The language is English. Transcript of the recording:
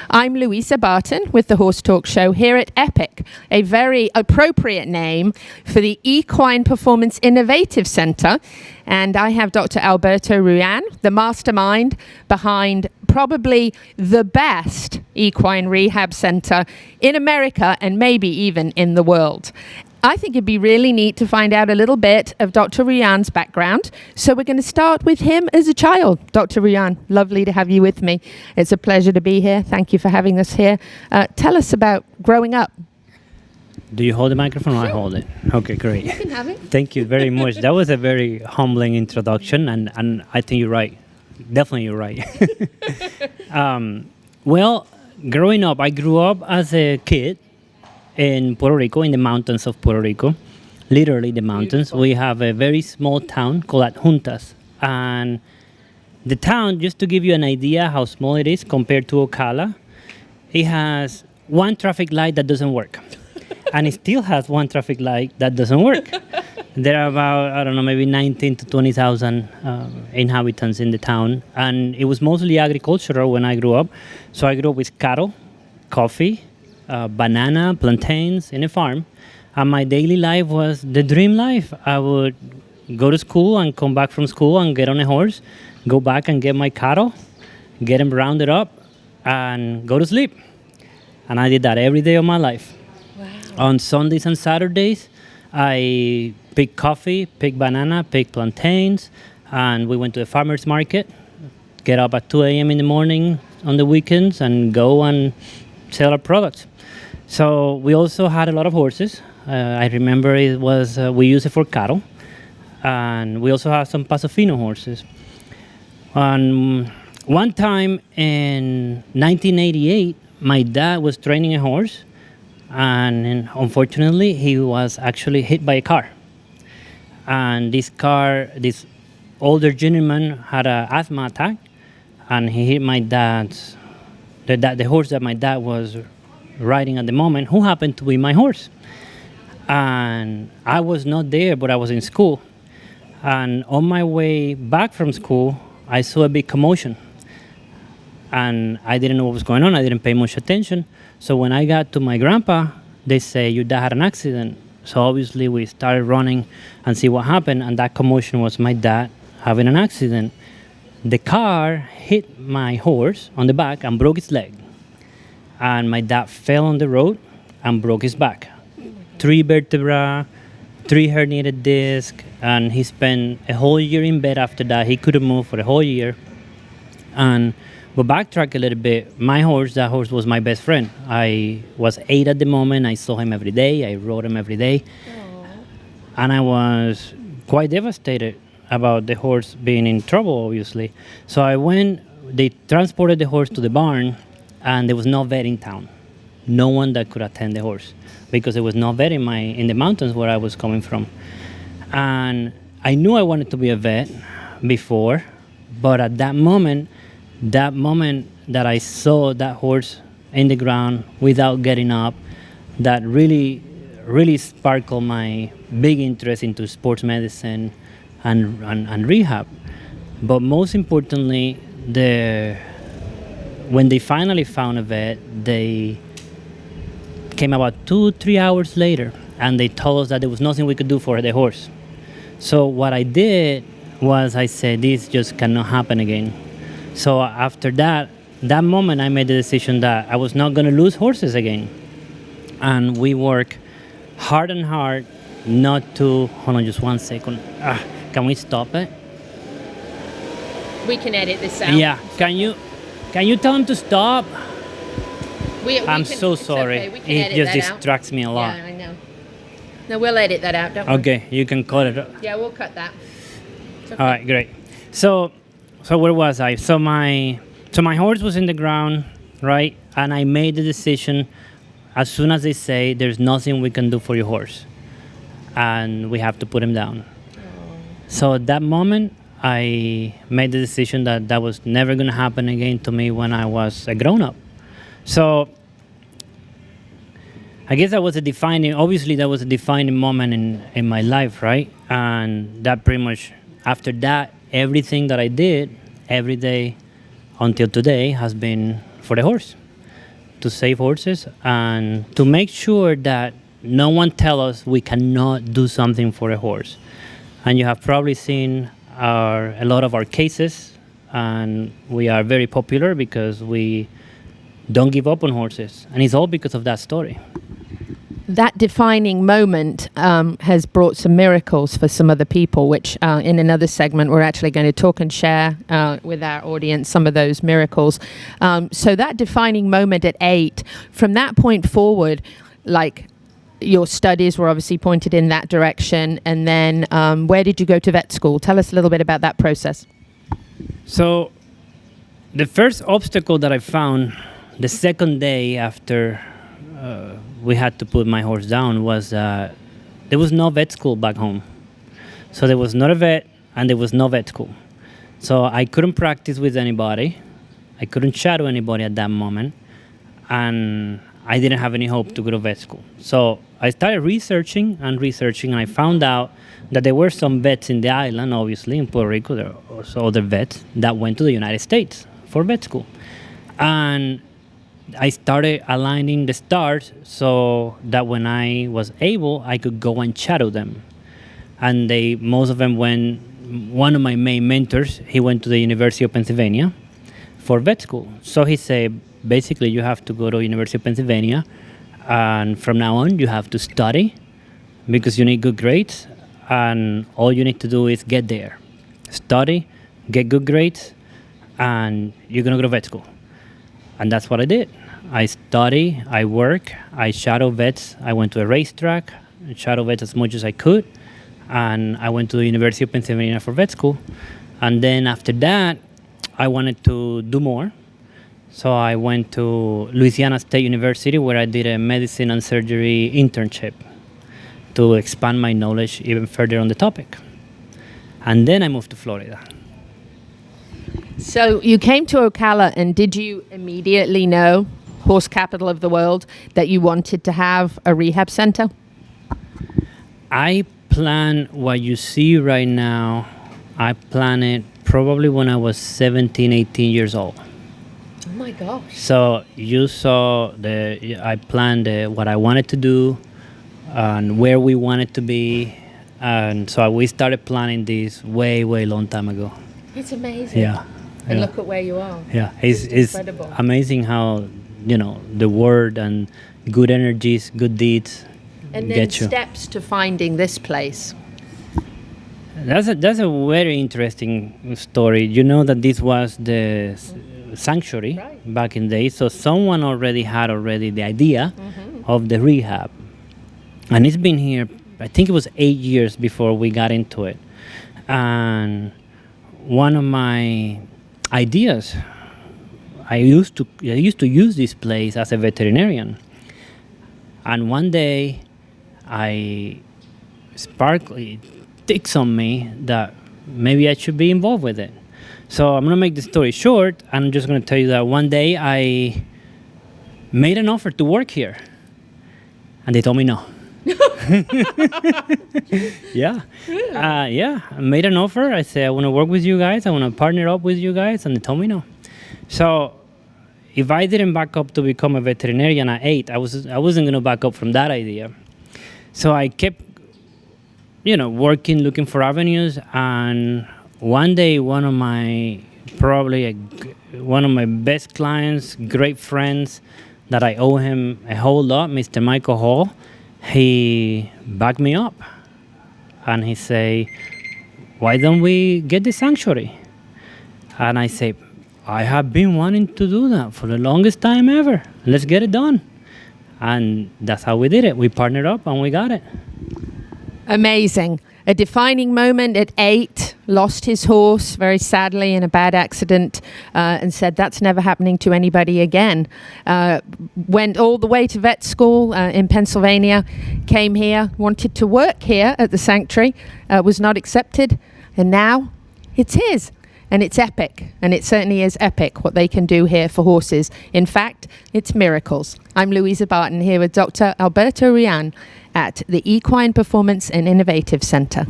I'm Louisa Barton with the Horse Talk Show here at EPIC, a very appropriate name for the Equine Performance Innovative Center. And I have Dr. Alberto Rullan, the mastermind behind probably the best equine rehab center in America and maybe even in the world. I think it'd be really neat to find out a little bit of Dr. Rullan's background. So we're going to start with him as a child. Dr. Rullan, lovely to have you with me. It's a pleasure to be here. Thank you for having us here. Tell us about growing up. Do you hold the microphone or I hold it? Okay, great. You can have it. Thank you very much. That was a very humbling introduction, and I think you're right. Definitely you're right. Well, growing up, I grew up as a kid in Puerto Rico, in the mountains of Puerto Rico, literally the mountains. Beautiful. We have a very small town called Juntas. And the town, just to give you an idea how small it is compared to Ocala, it has one traffic light that doesn't work. And it still has one traffic light that doesn't work. There are about, I don't know, maybe 19 to 20,000 inhabitants in the town. And it was mostly agricultural when I grew up. So I grew up with cattle, coffee, banana, plantains in a farm. And my daily life was the dream life. I would go to school and come back from school and get on a horse, go back and get my cattle, get them rounded up, and go to sleep. And I did that every day of my life. Wow. On Sundays and Saturdays, I picked coffee, picked banana, picked plantains, and we went to the farmer's market, get up at 2 a.m. in the morning on the weekends, and go and sell our products. So we also had a lot of horses. I remember it was we used it for cattle, and we also have some Pasofino horses. And one time in 1988, my dad was training a horse, and unfortunately, he was actually hit by a car. And this older gentleman had an asthma attack, and he hit my dad's the horse that my dad was riding at the moment, who happened to be my horse. And I was not there, but I was in school. And on my way back from school, I saw a big commotion. And I didn't know what was going on. I didn't pay much attention. So when I got to my grandpa, they say, your dad had an accident. So obviously we started running and see what happened. And that commotion was my dad having an accident. The car hit my horse on the back and broke its leg. And my dad fell on the road and broke his back. 3 vertebrae, 3 herniated discs, and he spent a whole year in bed after that. He couldn't move for a whole year. But backtrack a little bit, that horse was my best friend. I was 8 at the moment. I saw him every day. I rode him every day. Aww. And I was quite devastated about the horse being in trouble, obviously. So they transported the horse to the barn, and there was no vet in town. No one that could attend the horse because there was no vet in the mountains where I was coming from. And I knew I wanted to be a vet before, but at that moment that I saw that horse in the ground without getting up, that really, really sparkled my big interest into sports medicine and rehab. But most importantly, when they finally found a vet, they came about 2-3 hours later, and they told us that there was nothing we could do for the horse. So what I did was I said, this just cannot happen again. So after that moment, I made the decision that I was not going to lose horses again. And we work hard and hard not to, hold on just 1 second. Can we stop it? We can edit this out. Yeah, can you tell him to stop? I'm so sorry. Okay. It just distracts me a lot. Yeah, I know. No, we'll edit that out, don't we? Okay, you can cut it. Yeah, we'll cut that. Okay. All right, great. So where was I? So my horse was in the ground, right? And I made the decision as soon as they say there's nothing we can do for your horse, and we have to put him down. Oh. So at that moment, I made the decision that was never going to happen again to me when I was a grown-up. So I guess that was a defining moment in my life, right? And that pretty much, after that, everything that I did every day until today has been for the horse. to save horses and to make sure that no one tell us we cannot do something for a horse. And you have probably seen a lot of our cases, and we are very popular because we don't give up on horses, and it's all because of that story. That defining moment has brought some miracles for some other people, which in another segment we're actually going to talk and share with our audience some of those miracles. So that defining moment at 8, from that point forward, like your studies were obviously pointed in that direction, and then where did you go to vet school? Tell us a little bit about that process. So the first obstacle that I found the second day after we had to put my horse down was there was no vet school back home. So there was not a vet and there was no vet school. So I couldn't practice with anybody. I couldn't shadow anybody at that moment. And I didn't have any hope to go to vet school. So I started researching, and I found out that there were some vets in the island, obviously, in Puerto Rico. There were also other vets that went to the United States for vet school. And I started aligning the stars so that when I was able, I could go and shadow them. And most of them went, one of my main mentors, he went to the University of Pennsylvania for vet school. So he said, basically, you have to go to University of Pennsylvania, and from now on, you have to study because you need good grades, and all you need to do is get there. Study, get good grades, and you're going to go to vet school. And that's what I did. I study, I work, I shadow vets. I went to a racetrack, shadow vets as much as I could, and I went to the University of Pennsylvania for vet school. And then after that, I wanted to do more. So I went to Louisiana State University, where I did a medicine and surgery internship to expand my knowledge even further on the topic. And then I moved to Florida. So you came to Ocala, and did you immediately know, horse capital of the world, that you wanted to have a rehab center? I plan what you see right now, I planned it probably when I was 17, 18 years old. Oh my gosh. So you saw I planned what I wanted to do and where we wanted to be. And so we started planning this way long time ago. It's amazing. Yeah. And yeah. look at where you are. Yeah, it's incredible. Amazing how, the word and good energies, good deeds and then get you. Steps to finding this place. That's a very interesting story. You know that this was the sanctuary back in the day, so someone had the idea of the rehab, and it's been here. I think it was 8 years before we got into it, and one of my ideas, I used to use this place as a veterinarian, and one day it ticks on me that maybe I should be involved with it. So I'm gonna make the story short, and I'm just gonna tell you that one day I made an offer to work here, and they told me no. Yeah. Yeah, I made an offer. I said, I want to work with you guys. I want to partner up with you guys. And they told me no. So if I didn't back up to become a veterinarian at 8, I wasn't going to back up from that idea. So I kept, working, looking for avenues. And one day, one of my best clients, great friends that I owe him a whole lot, Mr. Michael Hall, he backed me up, and he say, why don't we get the sanctuary? And I say, I have been wanting to do that for the longest time ever. Let's get it done. And that's how we did it. We partnered up and we got it. Amazing. A defining moment at 8, lost his horse very sadly in a bad accident, and said that's never happening to anybody again. Went all the way to vet school in Pennsylvania, came here, wanted to work here at the sanctuary, was not accepted, and now it's his. And it's epic, and it certainly is epic what they can do here for horses. In fact, it's miracles. I'm Louisa Barton here with Dr. Alberto Rullan at the Equine Performance and Innovative Center.